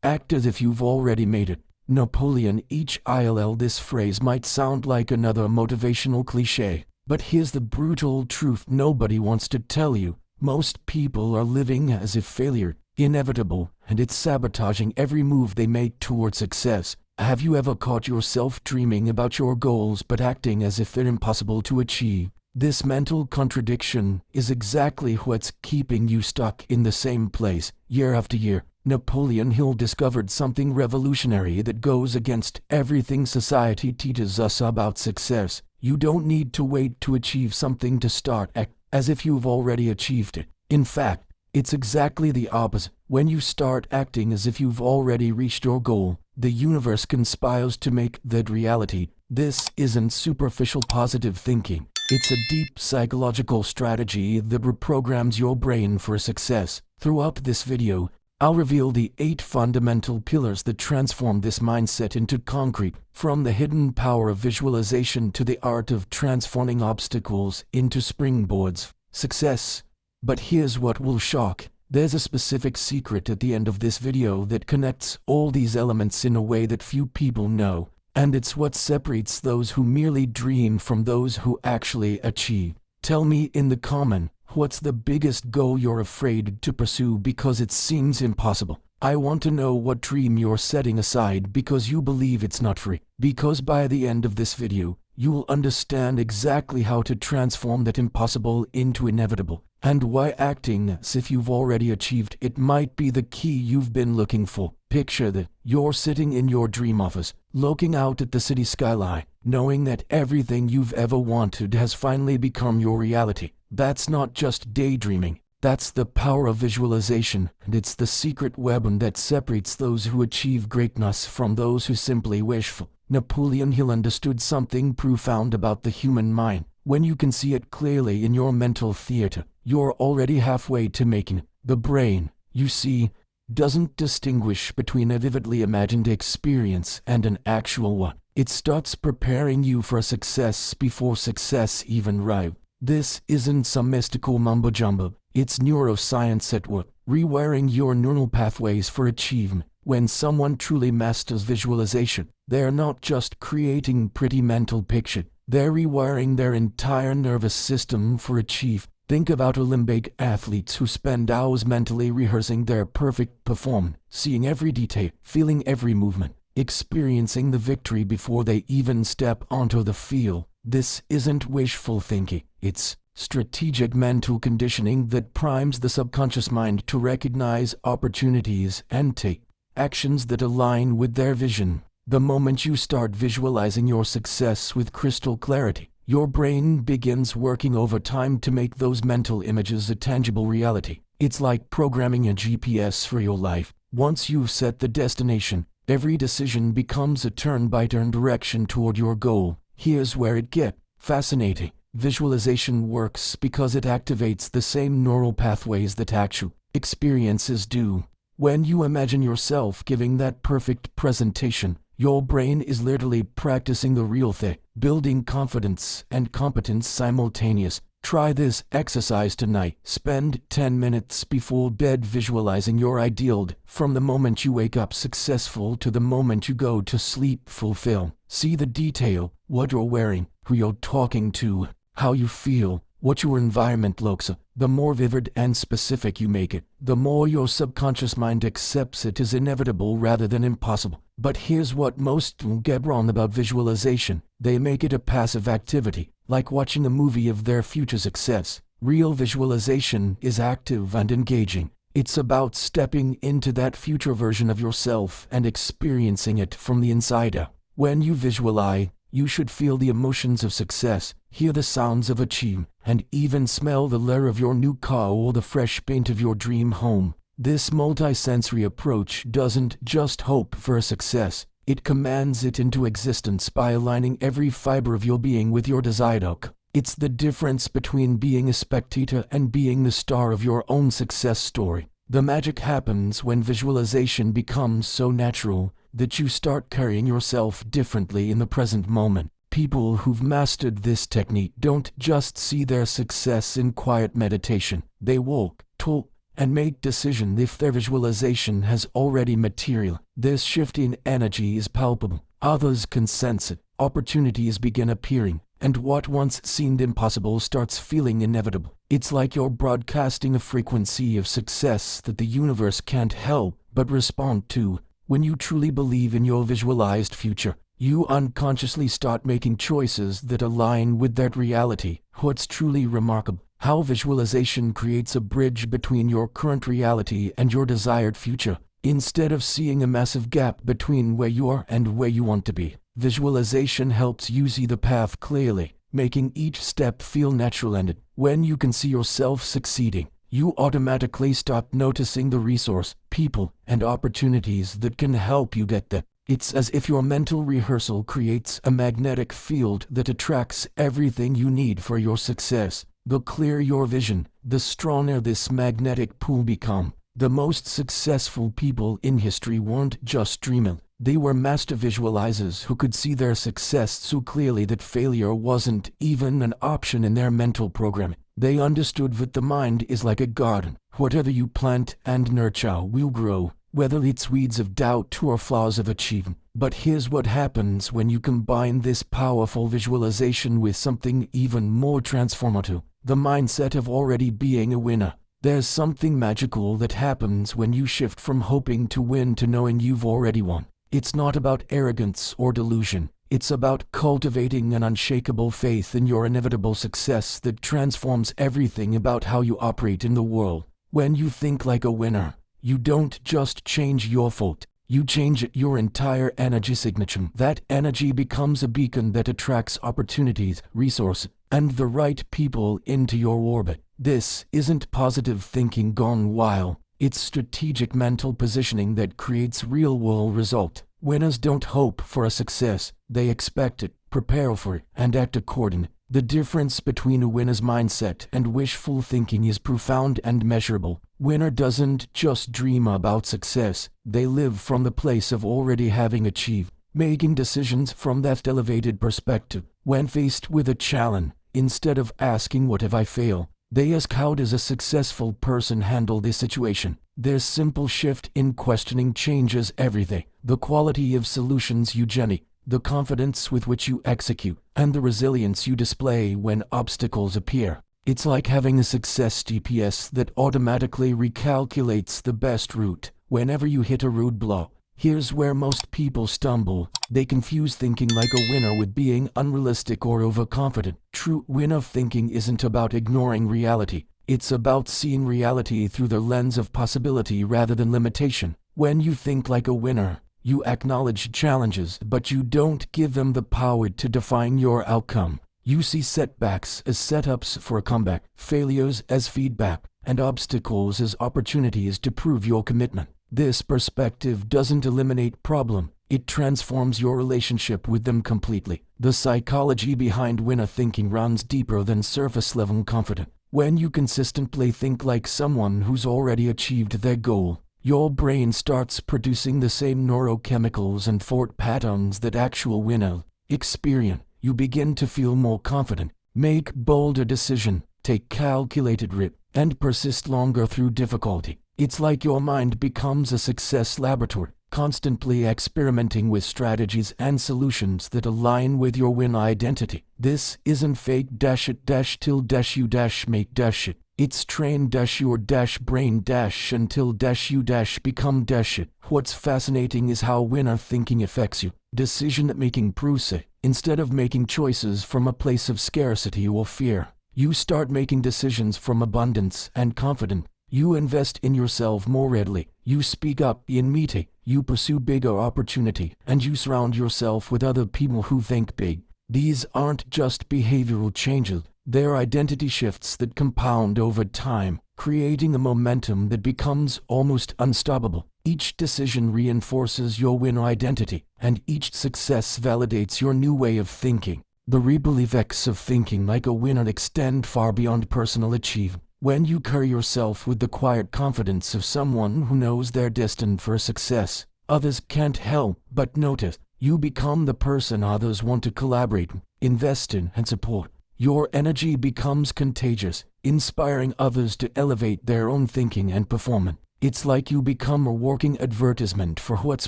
Act as if you've already made it. Napoleon Hill. This phrase might sound like another motivational cliché, but here's the brutal truth nobody wants to tell you. Most people are living as if failure inevitable, and it's sabotaging every move they make toward success. Have you ever caught yourself dreaming about your goals but acting as if they're impossible to achieve? This mental contradiction is exactly what's keeping you stuck in the same place year after year. Napoleon Hill discovered something revolutionary that goes against everything society teaches us about success. You don't need to wait to achieve something to start acting as if you've already achieved it. In fact, it's exactly the opposite. When you start acting as if you've already reached your goal, the universe conspires to make that reality. This isn't superficial positive thinking. It's a deep psychological strategy that reprograms your brain for success. Throughout this video, I'll reveal the 8 fundamental pillars that transform this mindset into concrete, from the hidden power of visualization to the art of transforming obstacles into springboards. Success. But here's what will shock. There's a specific secret at the end of this video that connects all these elements in a way that few people know, and it's what separates those who merely dream from those who actually achieve. Tell me in the comment, what's the biggest goal you're afraid to pursue because it seems impossible? I want to know what dream you're setting aside because you believe it's not free. Because by the end of this video, you will understand exactly how to transform that impossible into inevitable, and why acting as if you've already achieved it might be the key you've been looking for. Picture that you're sitting in your dream office, looking out at the city skyline, knowing that everything you've ever wanted has finally become your reality. That's not just daydreaming. That's the power of visualization, and it's the secret weapon that separates those who achieve greatness from those who simply wish for. Napoleon Hill understood something profound about the human mind. When you can see it clearly in your mental theater, you're already halfway to making it. The brain, you see, doesn't distinguish between a vividly imagined experience and an actual one. It starts preparing you for success before success even arrives. This isn't some mystical mumbo-jumbo. It's neuroscience at work, rewiring your neural pathways for achievement. When someone truly masters visualization, they're not just creating pretty mental pictures, they're rewiring their entire nervous system for achievement. Think about Olympic athletes who spend hours mentally rehearsing their perfect performance, seeing every detail, feeling every movement, experiencing the victory before they even step onto the field. This isn't wishful thinking, it's strategic mental conditioning that primes the subconscious mind to recognize opportunities and take actions that align with their vision. The moment you start visualizing your success with crystal clarity, your brain begins working overtime to make those mental images a tangible reality. It's like programming a GPS for your life. Once you've set the destination, every decision becomes a turn-by-turn direction toward your goal. Here's where it gets fascinating. Visualization works because it activates the same neural pathways that actual experiences do. When you imagine yourself giving that perfect presentation, your brain is literally practicing the real thing, building confidence and competence simultaneously. Try this exercise tonight. Spend 10 minutes before bed visualizing your ideal day. From the moment you wake up successful to the moment you go to sleep fulfilled. See the detail, what you're wearing, who you're talking to, how you feel, what your environment looks like. The more vivid and specific you make it, the more your subconscious mind accepts it as inevitable rather than impossible. But here's what most get wrong about visualization. They make it a passive activity, like watching a movie of their future success. Real visualization is active and engaging. It's about stepping into that future version of yourself and experiencing it from the inside out. When you visualize, you should feel the emotions of success, hear the sounds of achievement, and even smell the leather of your new car or the fresh paint of your dream home. This multi-sensory approach doesn't just hope for a success, it commands it into existence by aligning every fiber of your being with your desired outcome. It's the difference between being a spectator and being the star of your own success story. The magic happens when visualization becomes so natural that you start carrying yourself differently in the present moment. People who've mastered this technique don't just see their success in quiet meditation. They walk, talk, and make decisions if their visualization has already material. This shift in energy is palpable. Others can sense it. Opportunities begin appearing, and what once seemed impossible starts feeling inevitable. It's like you're broadcasting a frequency of success that the universe can't help but respond to. When you truly believe in your visualized future, you unconsciously start making choices that align with that reality. What's truly remarkable, how visualization creates a bridge between your current reality and your desired future. Instead of seeing a massive gap between where you are and where you want to be, visualization helps you see the path clearly, making each step feel natural. And when you can see yourself succeeding, you automatically start noticing the resource, people, and opportunities that can help you get there. It's as if your mental rehearsal creates a magnetic field that attracts everything you need for your success. The clearer your vision, the stronger this magnetic pull becomes. The most successful people in history weren't just dreamers. They were master visualizers who could see their success so clearly that failure wasn't even an option in their mental programming. They understood that the mind is like a garden. Whatever you plant and nurture will grow, whether it's weeds of doubt or flowers of achievement. But here's what happens when you combine this powerful visualization with something even more transformative: the mindset of already being a winner. There's something magical that happens when you shift from hoping to win to knowing you've already won. It's not about arrogance or delusion. It's about cultivating an unshakable faith in your inevitable success that transforms everything about how you operate in the world. When you think like a winner, you don't just change your thought, you change your entire energy signature. That energy becomes a beacon that attracts opportunities, resources, and the right people into your orbit. This isn't positive thinking gone wild. It's strategic mental positioning that creates real-world results. Winners don't hope for a success. They expect it, prepare for it, and act accordingly. The difference between a winner's mindset and wishful thinking is profound and measurable. Winner doesn't just dream about success. They live from the place of already having achieved, making decisions from that elevated perspective. When faced with a challenge, instead of asking "what if I fail?" they ask "how does a successful person handle this situation?" This simple shift in questioning changes everything. The quality of solutions you generate, the confidence with which you execute, and the resilience you display when obstacles appear. It's like having a success GPS that automatically recalculates the best route whenever you hit a roadblock. Here's where most people stumble. They confuse thinking like a winner with being unrealistic or overconfident. True winner thinking isn't about ignoring reality. It's about seeing reality through the lens of possibility rather than limitation. When you think like a winner, you acknowledge challenges, but you don't give them the power to define your outcome. You see setbacks as setups for a comeback, failures as feedback, and obstacles as opportunities to prove your commitment. This perspective doesn't eliminate problem, it transforms your relationship with them completely. The psychology behind winner thinking runs deeper than surface-level confidence. When you consistently think like someone who's already achieved their goal, your brain starts producing the same neurochemicals and thought patterns that actual winners experience. You begin to feel more confident, make bolder decisions, take calculated risks, and persist longer through difficulty. It's like your mind becomes a success laboratory, constantly experimenting with strategies and solutions that align with your win identity. This isn't fake -it-till-you-make it. It's train-your-brain-until-you-become-it. What's fascinating is how winner thinking affects you. Decision-making process. Instead of making choices from a place of scarcity or fear, you start making decisions from abundance and confidence. You invest in yourself more readily. You speak up in meeting. You pursue bigger opportunity, and you surround yourself with other people who think big. These aren't just behavioral changes. They're identity shifts that compound over time, creating a momentum that becomes almost unstoppable. Each decision reinforces your winner identity, and each success validates your new way of thinking. The ripple effects of thinking like a winner extend far beyond personal achievement. When you carry yourself with the quiet confidence of someone who knows they're destined for success, others can't help but notice. You become the person others want to collaborate, invest in, and support. Your energy becomes contagious, inspiring others to elevate their own thinking and performance. It's like you become a working advertisement for what's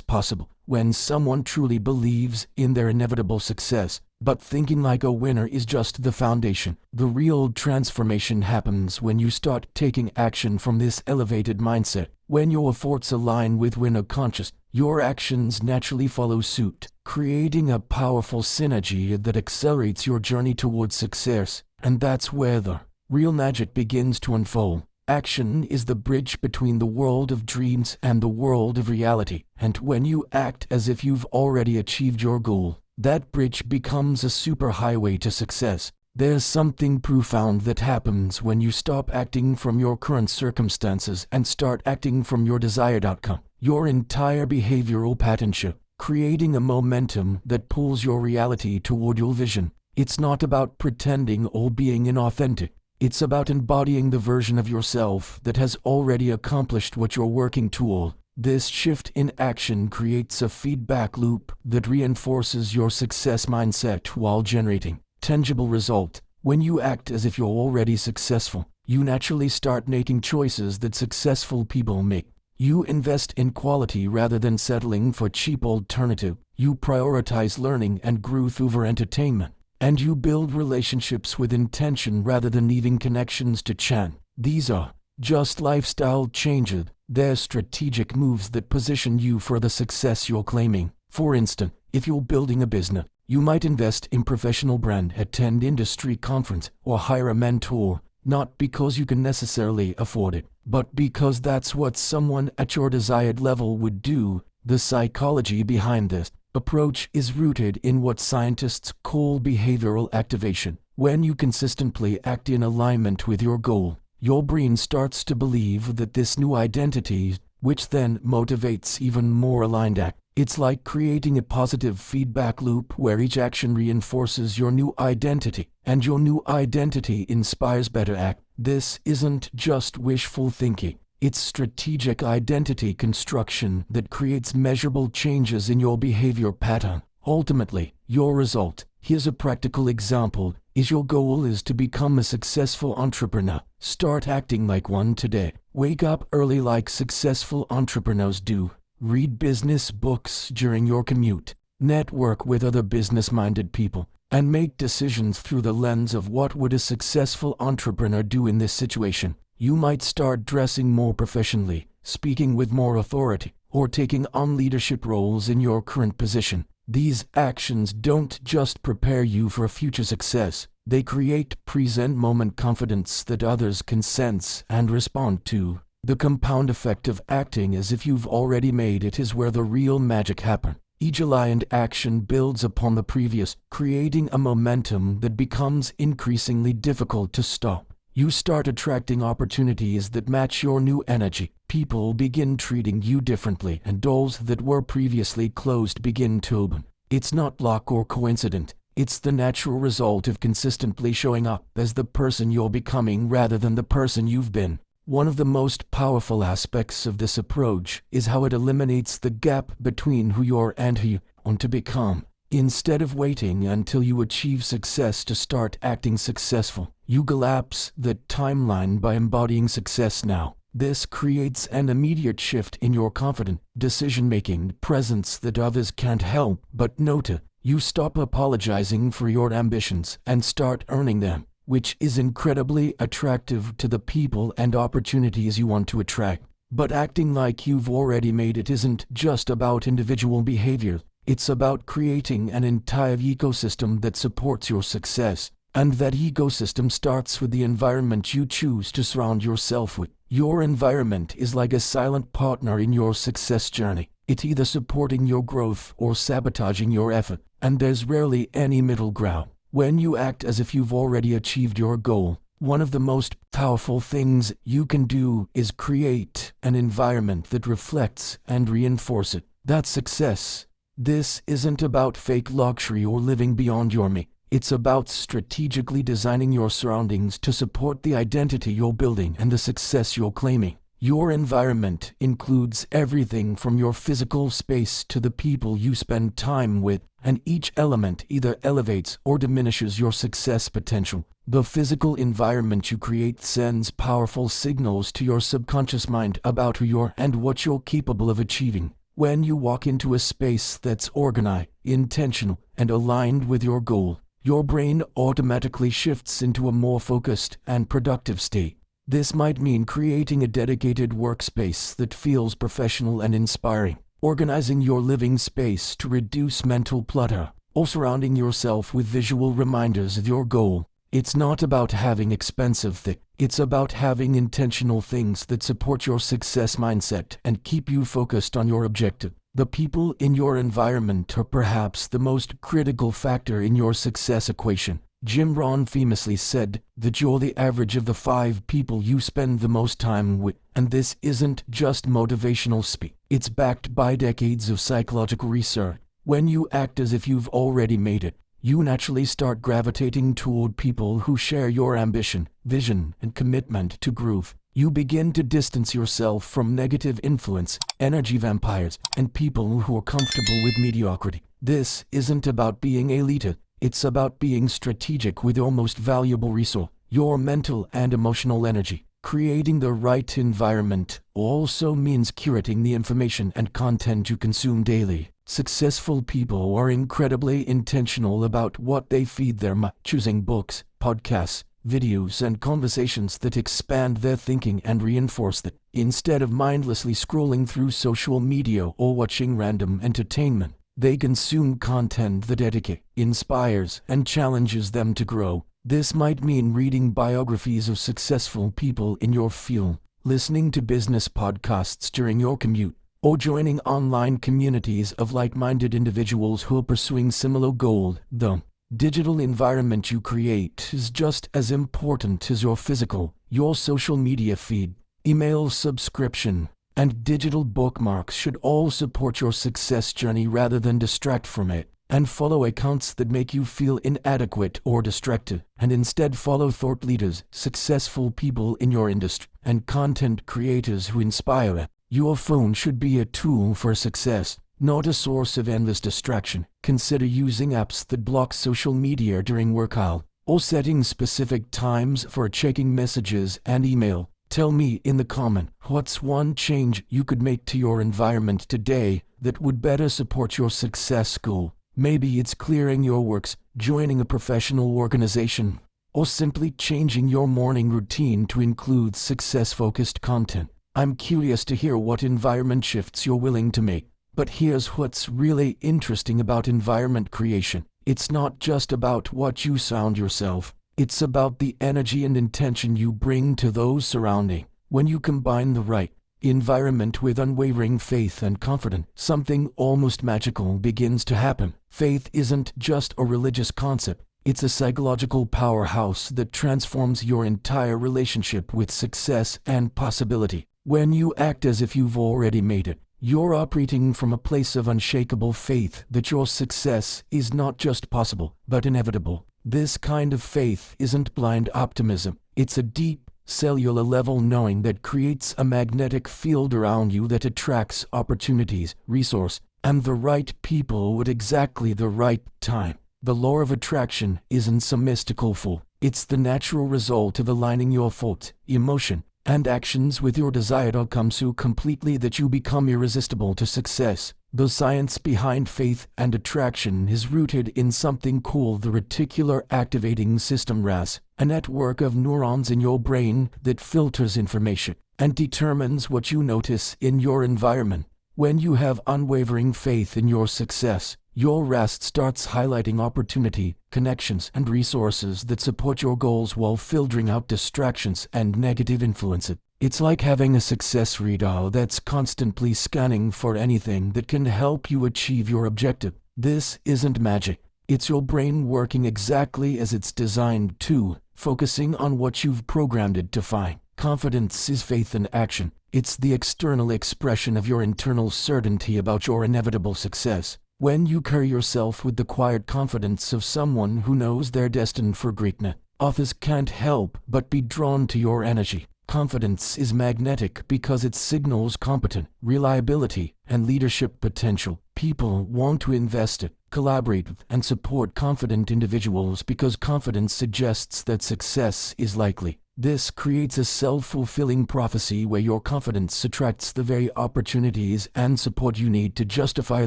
possible when someone truly believes in their inevitable success. But thinking like a winner is just the foundation. The real transformation happens when you start taking action from this elevated mindset. When your efforts align with winner conscious, your actions naturally follow suit, creating a powerful synergy that accelerates your journey towards success. And that's where the real magic begins to unfold. Action is the bridge between the world of dreams and the world of reality. And when you act as if you've already achieved your goal, that bridge becomes a superhighway to success. There's something profound that happens when you stop acting from your current circumstances and start acting from your desired outcome. Your entire behavioral pattern shifts, creating a momentum that pulls your reality toward your vision. It's not about pretending or being inauthentic. It's about embodying the version of yourself that has already accomplished what you're working toward. This shift in action creates a feedback loop that reinforces your success mindset while generating tangible results. When you act as if you're already successful, you naturally start making choices that successful people make. You invest in quality rather than settling for cheap alternative. You prioritize learning and growth over entertainment. And you build relationships with intention rather than leaving connections to chance. These are just lifestyle changes. They're strategic moves that position you for the success you're claiming. For instance, if you're building a business, you might invest in professional brand, attend industry conference, or hire a mentor, not because you can necessarily afford it, but because that's what someone at your desired level would do. The psychology behind this approach is rooted in what scientists call behavioral activation. When you consistently act in alignment with your goal, your brain starts to believe that this new identity, which then motivates even more aligned act. It's like creating a positive feedback loop where each action reinforces your new identity, and your new identity inspires better act. This isn't just wishful thinking. It's strategic identity construction that creates measurable changes in your behavior pattern. Ultimately, your result, here's a practical example, is your goal is to become a successful entrepreneur. Start acting like one today. Wake up early like successful entrepreneurs do. Read business books during your commute. Network with other business-minded people. And make decisions through the lens of what would a successful entrepreneur do in this situation. You might start dressing more professionally, speaking with more authority, or taking on leadership roles in your current position. These actions don't just prepare you for future success, they create present moment confidence that others can sense and respond to. The compound effect of acting as if you've already made it is where the real magic happens. Each aligned action builds upon the previous, creating a momentum that becomes increasingly difficult to stop. You start attracting opportunities that match your new energy. People begin treating you differently, and doors that were previously closed begin to open. It's not luck or coincidence. It's the natural result of consistently showing up as the person you're becoming rather than the person you've been. One of the most powerful aspects of this approach is how it eliminates the gap between who you are and who you want to become. Instead of waiting until you achieve success to start acting successful, you collapse the timeline by embodying success now. This creates an immediate shift in your confident decision-making presence that others can't help but notice. You stop apologizing for your ambitions and start earning them, which is incredibly attractive to the people and opportunities you want to attract. But acting like you've already made it isn't just about individual behavior. It's about creating an entire ecosystem that supports your success. And that ecosystem starts with the environment you choose to surround yourself with. Your environment is like a silent partner in your success journey. It's either supporting your growth or sabotaging your effort, and there's rarely any middle ground. When you act as if you've already achieved your goal, one of the most powerful things you can do is create an environment that reflects and reinforces that success. This isn't about fake luxury or living beyond your means. It's about strategically designing your surroundings to support the identity you're building and the success you're claiming. Your environment includes everything from your physical space to the people you spend time with, and each element either elevates or diminishes your success potential. The physical environment you create sends powerful signals to your subconscious mind about who you are and what you're capable of achieving. When you walk into a space that's organized, intentional, and aligned with your goal, your brain automatically shifts into a more focused and productive state. This might mean creating a dedicated workspace that feels professional and inspiring, organizing your living space to reduce mental clutter, or surrounding yourself with visual reminders of your goal. It's not about having expensive things, it's about having intentional things that support your success mindset and keep you focused on your objective. The people in your environment are perhaps the most critical factor in your success equation. Jim Rohn famously said that you're the average of the 5 people you spend the most time with, and this isn't just motivational speak. It's backed by decades of psychological research. When you act as if you've already made it, you naturally start gravitating toward people who share your ambition, vision, and commitment to growth. You begin to distance yourself from negative influence, energy vampires, and people who are comfortable with mediocrity. This isn't about being elite. It's about being strategic with your most valuable resource, your mental and emotional energy. Creating the right environment also means curating the information and content you consume daily. Successful people are incredibly intentional about what they feed their mind, choosing books, podcasts, videos, and conversations that expand their thinking and reinforce that, instead of mindlessly scrolling through social media or watching random entertainment. They consume content that educates, inspires, and challenges them to grow. This might mean reading biographies of successful people in your field, listening to business podcasts during your commute, or joining online communities of like-minded individuals who are pursuing similar goals. The digital environment you create is just as important as your physical. Your social media feed, email subscription, and digital bookmarks should all support your success journey rather than distract from it. And follow accounts that make you feel inadequate or distracted, and instead follow thought leaders, successful people in your industry, and content creators who inspire. Your phone should be a tool for success, not a source of endless distraction. Consider using apps that block social media during work hours, or setting specific times for checking messages and email. Tell me in the comment, what's one change you could make to your environment today that would better support your success goal? Maybe it's clearing your works, joining a professional organization, or simply changing your morning routine to include success-focused content. I'm curious to hear what environment shifts you're willing to make. But here's what's really interesting about environment creation. It's not just about what you surround yourself. It's about the energy and intention you bring to those surrounding. When you combine the right environment with unwavering faith and confidence, something almost magical begins to happen. Faith isn't just a religious concept. It's a psychological powerhouse that transforms your entire relationship with success and possibility. When you act as if you've already made it, you're operating from a place of unshakable faith that your success is not just possible, but inevitable. This kind of faith isn't blind optimism. It's a deep, cellular level knowing that creates a magnetic field around you that attracts opportunities, resources, and the right people at exactly the right time. The law of attraction isn't some mystical fool. It's the natural result of aligning your thoughts, emotion, and actions with your desired outcome so completely that you become irresistible to success. The science behind faith and attraction is rooted in something called the reticular activating system RAS, a network of neurons in your brain that filters information and determines what you notice in your environment. When you have unwavering faith in your success, your RAS starts highlighting opportunity, connections, and resources that support your goals while filtering out distractions and negative influences. It's like having a success radar that's constantly scanning for anything that can help you achieve your objective. This isn't magic. It's your brain working exactly as it's designed to, focusing on what you've programmed it to find. Confidence is faith in action. It's the external expression of your internal certainty about your inevitable success. When you carry yourself with the quiet confidence of someone who knows they're destined for greatness, others can't help but be drawn to your energy. Confidence is magnetic because it signals competence, reliability, and leadership potential. People want to invest in, collaborate with, and support confident individuals because confidence suggests that success is likely. This creates a self-fulfilling prophecy where your confidence attracts the very opportunities and support you need to justify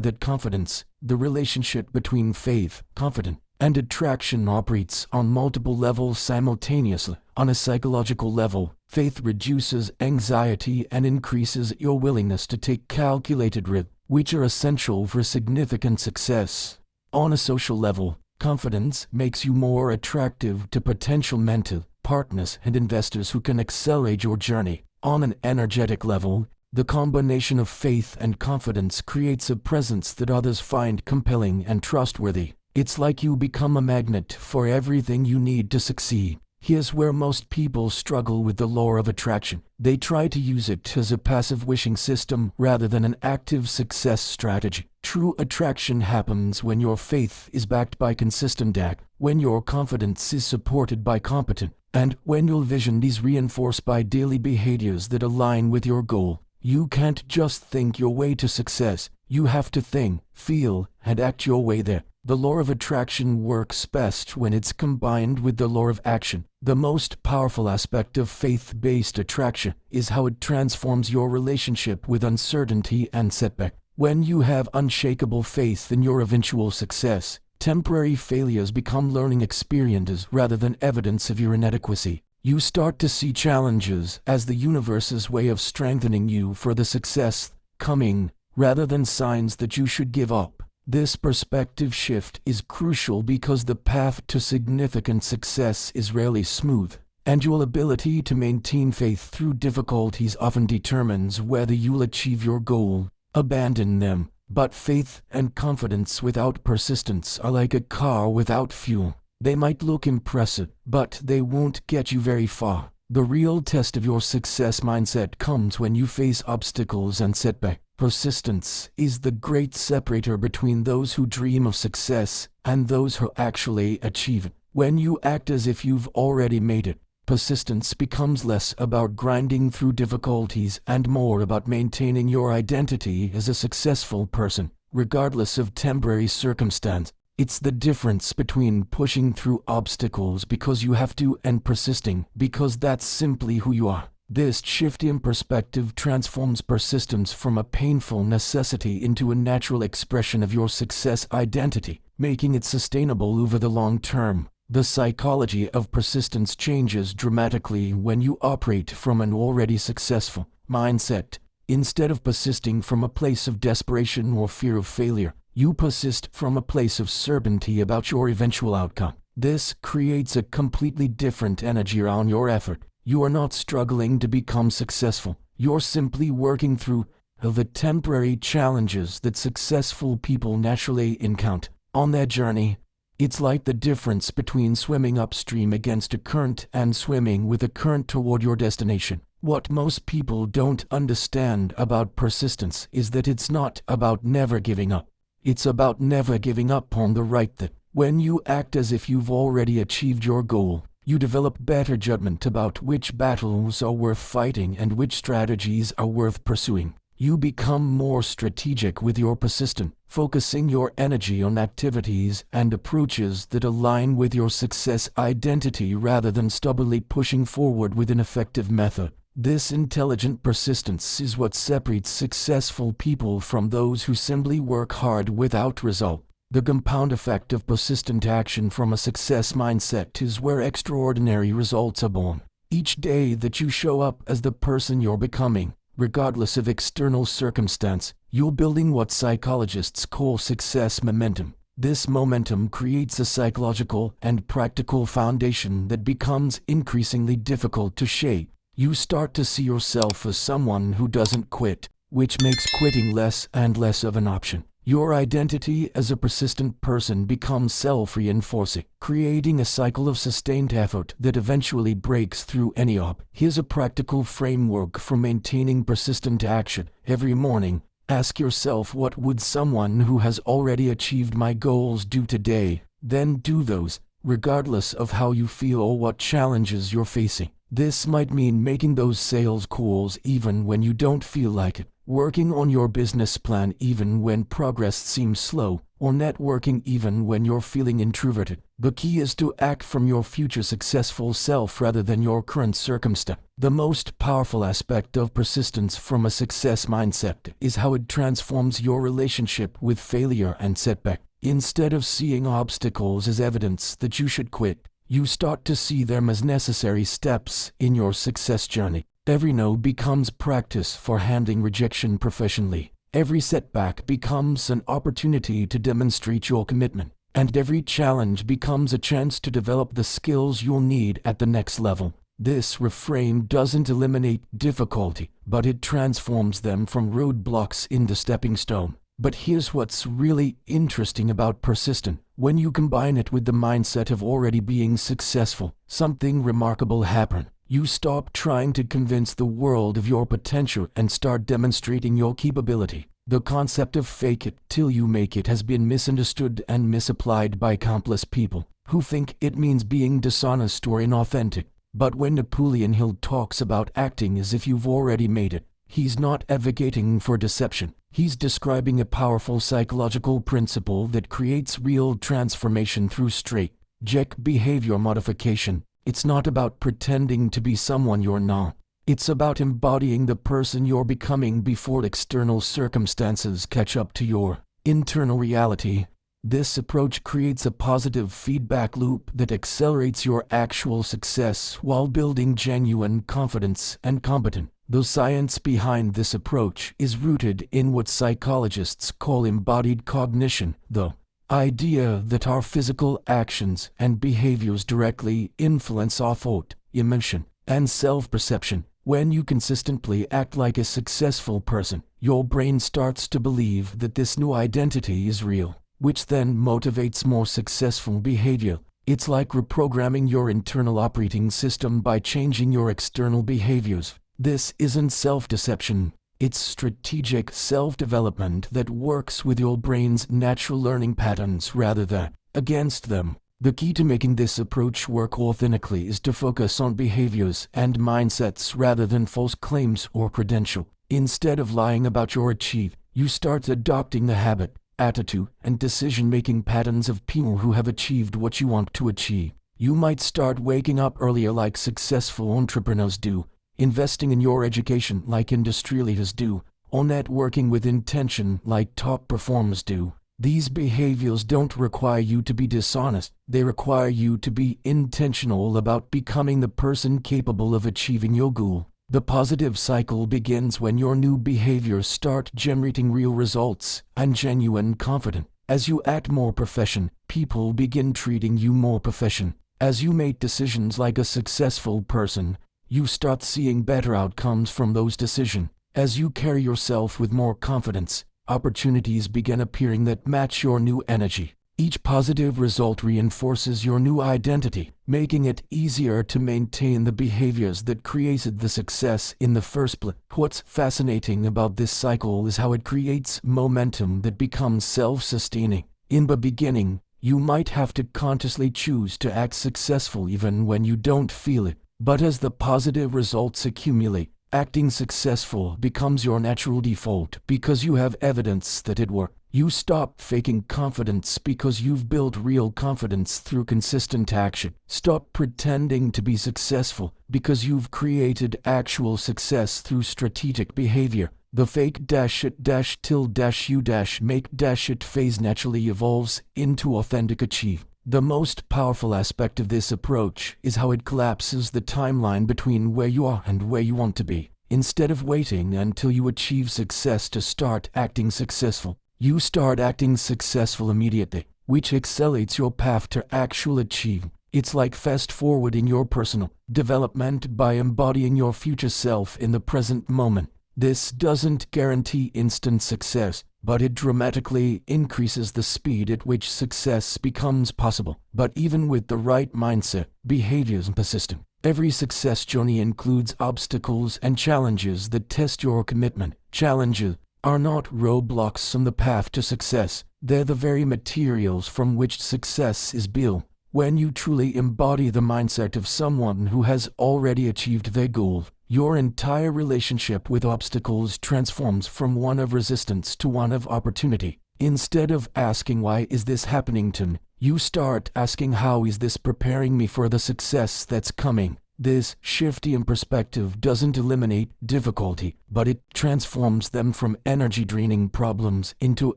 that confidence. The relationship between faith, confidence, and attraction operates on multiple levels simultaneously. On a psychological level, faith reduces anxiety and increases your willingness to take calculated risks, which are essential for significant success. On a social level, confidence makes you more attractive to potential mentors, partners, and investors who can accelerate your journey. On an energetic level, the combination of faith and confidence creates a presence that others find compelling and trustworthy. It's like you become a magnet for everything you need to succeed. Here's where most people struggle with the law of attraction. They try to use it as a passive wishing system rather than an active success strategy. True attraction happens when your faith is backed by consistent act, when your confidence is supported by competence, and when your vision is reinforced by daily behaviors that align with your goal. You can't just think your way to success. You have to think, feel, and act your way there. The law of attraction works best when it's combined with the law of action. The most powerful aspect of faith-based attraction is how it transforms your relationship with uncertainty and setback. When you have unshakable faith in your eventual success, temporary failures become learning experiences rather than evidence of your inadequacy. You start to see challenges as the universe's way of strengthening you for the success coming, rather than signs that you should give up. This perspective shift is crucial because the path to significant success is rarely smooth, and your ability to maintain faith through difficulties often determines whether you'll achieve your goal. Abandon them. But faith and confidence without persistence are like a car without fuel. They might look impressive, but they won't get you very far. The real test of your success mindset comes when you face obstacles and setbacks. Persistence is the great separator between those who dream of success and those who actually achieve it. When you act as if you've already made it, persistence becomes less about grinding through difficulties and more about maintaining your identity as a successful person, regardless of temporary circumstance. It's the difference between pushing through obstacles because you have to and persisting because that's simply who you are. This shift in perspective transforms persistence from a painful necessity into a natural expression of your success identity, making it sustainable over the long term. The psychology of persistence changes dramatically when you operate from an already successful mindset. Instead of persisting from a place of desperation or fear of failure, you persist from a place of certainty about your eventual outcome. This creates a completely different energy around your effort. You are not struggling to become successful. You're simply working through the temporary challenges that successful people naturally encounter on their journey. It's like the difference between swimming upstream against a current and swimming with a current toward your destination. What most people don't understand about persistence is that it's not about never giving up. It's about never giving up on the right that when you act as if you've already achieved your goal, you develop better judgment about which battles are worth fighting and which strategies are worth pursuing. You become more strategic with your persistence, focusing your energy on activities and approaches that align with your success identity rather than stubbornly pushing forward with an effective method. This intelligent persistence is what separates successful people from those who simply work hard without result. The compound effect of persistent action from a success mindset is where extraordinary results are born. Each day that you show up as the person you're becoming, regardless of external circumstance, you're building what psychologists call success momentum. This momentum creates a psychological and practical foundation that becomes increasingly difficult to shake. You start to see yourself as someone who doesn't quit, which makes quitting less and less of an option. Your identity as a persistent person becomes self-reinforcing, creating a cycle of sustained effort that eventually breaks through any obstacle. Here's a practical framework for maintaining persistent action. Every morning, ask yourself, what would someone who has already achieved my goals do today? Then do those. regardless of how you feel or what challenges you're facing. This might mean making those sales calls even when you don't feel like it, working on your business plan even when progress seems slow, or networking even when you're feeling introverted. The key is to act from your future successful self rather than your current circumstance. The most powerful aspect of persistence from a success mindset is how it transforms your relationship with failure and setback. Instead of seeing obstacles as evidence that you should quit, you start to see them as necessary steps in your success journey. Every no becomes practice for handling rejection professionally. Every setback becomes an opportunity to demonstrate your commitment. And every challenge becomes a chance to develop the skills you'll need at the next level. This refrain doesn't eliminate difficulty, but it transforms them from roadblocks into stepping stone. But here's what's really interesting about persistence. When you combine it with the mindset of already being successful, something remarkable happens. You stop trying to convince the world of your potential and start demonstrating your capability. The concept of fake it till you make it has been misunderstood and misapplied by countless people who think it means being dishonest or inauthentic. But when Napoleon Hill talks about acting as if you've already made it, he's not advocating for deception. He's describing a powerful psychological principle that creates real transformation through strategic behavior modification. It's not about pretending to be someone you're not. It's about embodying the person you're becoming before external circumstances catch up to your internal reality. This approach creates a positive feedback loop that accelerates your actual success while building genuine confidence and competence. The science behind this approach is rooted in what psychologists call embodied cognition, the idea that our physical actions and behaviors directly influence our thought, emotion, and self-perception. When you consistently act like a successful person, your brain starts to believe that this new identity is real, which then motivates more successful behavior. It's like reprogramming your internal operating system by changing your external behaviors. This isn't self-deception. It's strategic self-development that works with your brain's natural learning patterns rather than against them. The key to making this approach work authentically is to focus on behaviors and mindsets rather than false claims or credentials. Instead of lying about your achievement, you start adopting the habit, attitude, and decision-making patterns of people who have achieved what you want to achieve. You might start waking up earlier like successful entrepreneurs do, investing in your education like industry leaders do, or networking with intention like top performers do. These behaviors don't require you to be dishonest. They require you to be intentional about becoming the person capable of achieving your goal. The positive cycle begins when your new behaviors start generating real results and genuine confidence. As you act more professional, people begin treating you more professional. As you make decisions like a successful person, you start seeing better outcomes from those decisions. As you carry yourself with more confidence, opportunities begin appearing that match your new energy. Each positive result reinforces your new identity, making it easier to maintain the behaviors that created the success in the first place. What's fascinating about this cycle is how it creates momentum that becomes self-sustaining. In the beginning, you might have to consciously choose to act successful even when you don't feel it. But as the positive results accumulate, acting successful becomes your natural default because you have evidence that it worked. You stop faking confidence because you've built real confidence through consistent action. Stop pretending to be successful because you've created actual success through strategic behavior. The fake -it till -you make -it phase naturally evolves into authentic achievement. The most powerful aspect of this approach is how it collapses the timeline between where you are and where you want to be. Instead of waiting until you achieve success to start acting successful, you start acting successful immediately, which accelerates your path to actual achievement. It's like fast-forwarding your personal development by embodying your future self in the present moment. This doesn't guarantee instant success, but it dramatically increases the speed at which success becomes possible. But even with the right mindset, behaviors, and persistence, every success journey includes obstacles and challenges that test your commitment. Challenges are not roadblocks on the path to success. They're the very materials from which success is built. When you truly embody the mindset of someone who has already achieved their goal, your entire relationship with obstacles transforms from one of resistance to one of opportunity. Instead of asking why is this happening to me, you start asking how is this preparing me for the success that's coming. This shift in perspective doesn't eliminate difficulty, but it transforms them from energy-draining problems into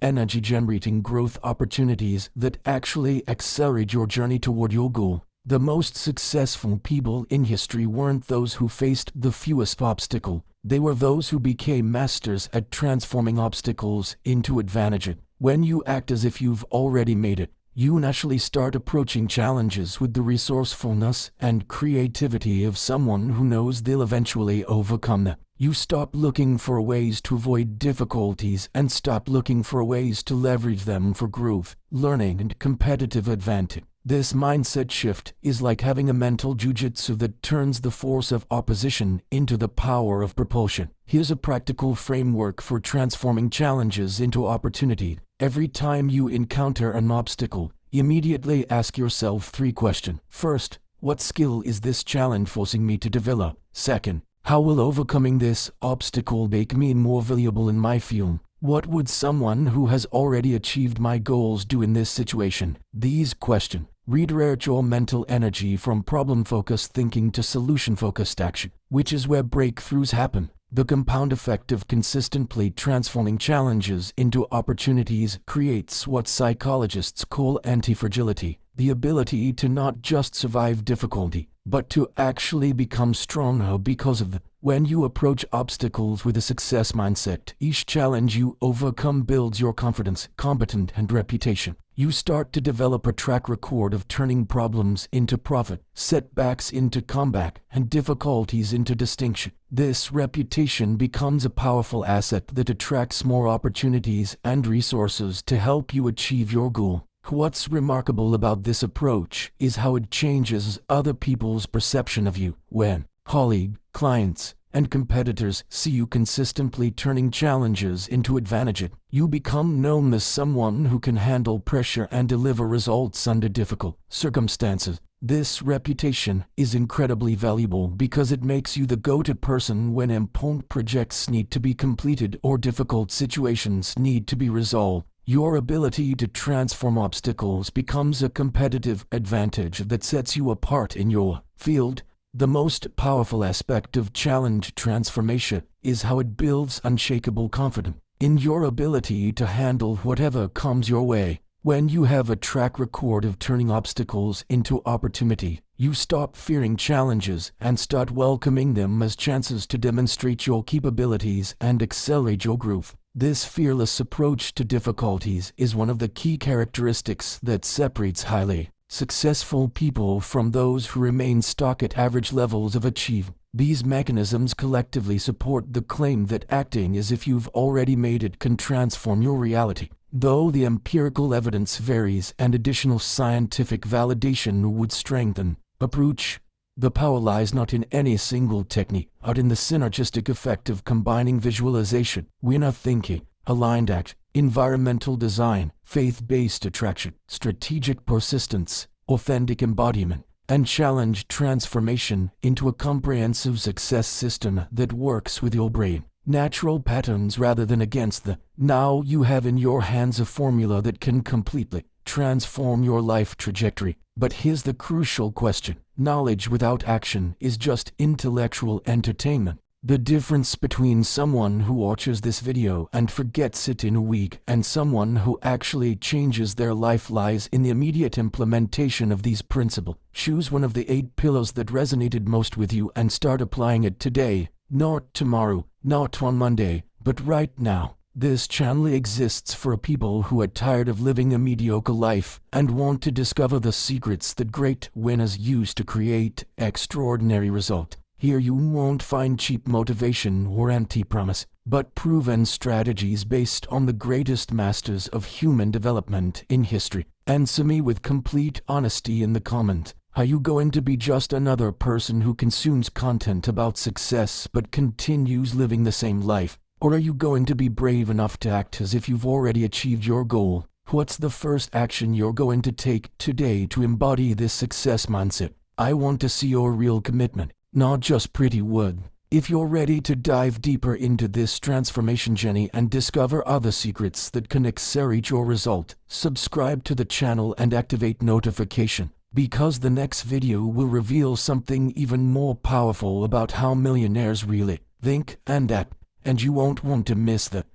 energy-generating growth opportunities that actually accelerate your journey toward your goal. The most successful people in history weren't those who faced the fewest obstacles. They were those who became masters at transforming obstacles into advantage. When you act as if you've already made it, you naturally start approaching challenges with the resourcefulness and creativity of someone who knows they'll eventually overcome them. You stop looking for ways to avoid difficulties and stop looking for ways to leverage them for growth, learning, and competitive advantage. This mindset shift is like having a mental jujitsu that turns the force of opposition into the power of propulsion. Here's a practical framework for transforming challenges into opportunity. Every time you encounter an obstacle, immediately ask yourself 3 questions. First, what skill is this challenge forcing me to develop? Second, how will overcoming this obstacle make me more valuable in my field? What would someone who has already achieved my goals do in this situation? These questions redirect your mental energy from problem-focused thinking to solution-focused action, which is where breakthroughs happen. The compound effect of consistently transforming challenges into opportunities creates what psychologists call anti-fragility, the ability to not just survive difficulty, but to actually become stronger because of them. When you approach obstacles with a success mindset, each challenge you overcome builds your confidence, competence, and reputation. You start to develop a track record of turning problems into profit, setbacks into comeback, and difficulties into distinction. This reputation becomes a powerful asset that attracts more opportunities and resources to help you achieve your goal. What's remarkable about this approach is how it changes other people's perception of you. When colleagues, clients, and competitors see you consistently turning challenges into advantage, you become known as someone who can handle pressure and deliver results under difficult circumstances. This reputation is incredibly valuable because it makes you the go-to person when important projects need to be completed or difficult situations need to be resolved. Your ability to transform obstacles becomes a competitive advantage that sets you apart in your field. The most powerful aspect of challenge transformation is how it builds unshakable confidence in your ability to handle whatever comes your way. When you have a track record of turning obstacles into opportunity, you stop fearing challenges and start welcoming them as chances to demonstrate your capabilities and accelerate your growth. This fearless approach to difficulties is one of the key characteristics that separates highly successful people from those who remain stuck at average levels of achievement. These mechanisms collectively support the claim that acting as if you've already made it can transform your reality. Though the empirical evidence varies and additional scientific validation would strengthen approach, the power lies not in any single technique, but in the synergistic effect of combining visualization, winner thinking, aligned act, environmental design, faith-based attraction, strategic persistence, authentic embodiment, and challenge transformation into a comprehensive success system that works with your brain. Natural patterns rather than against them. Now you have in your hands a formula that can completely transform your life trajectory. But here's the crucial question. Knowledge without action is just intellectual entertainment. The difference between someone who watches this video and forgets it in a week and someone who actually changes their life lies in the immediate implementation of these principles. Choose one of the 8 pillars that resonated most with you and start applying it today, not tomorrow, not on Monday, but right now. This channel exists for people who are tired of living a mediocre life and want to discover the secrets that great winners use to create extraordinary results. Here you won't find cheap motivation or empty promise, but proven strategies based on the greatest masters of human development in history. Answer me with complete honesty in the comment. Are you going to be just another person who consumes content about success but continues living the same life? Or are you going to be brave enough to act as if you've already achieved your goal? What's the first action you're going to take today to embody this success mindset? I want to see your real commitment, not just pretty word. If you're ready to dive deeper into this transformation journey and discover other secrets that can accelerate your result, subscribe to the channel and activate notification, because the next video will reveal something even more powerful about how millionaires really think and act, and you won't want to miss that.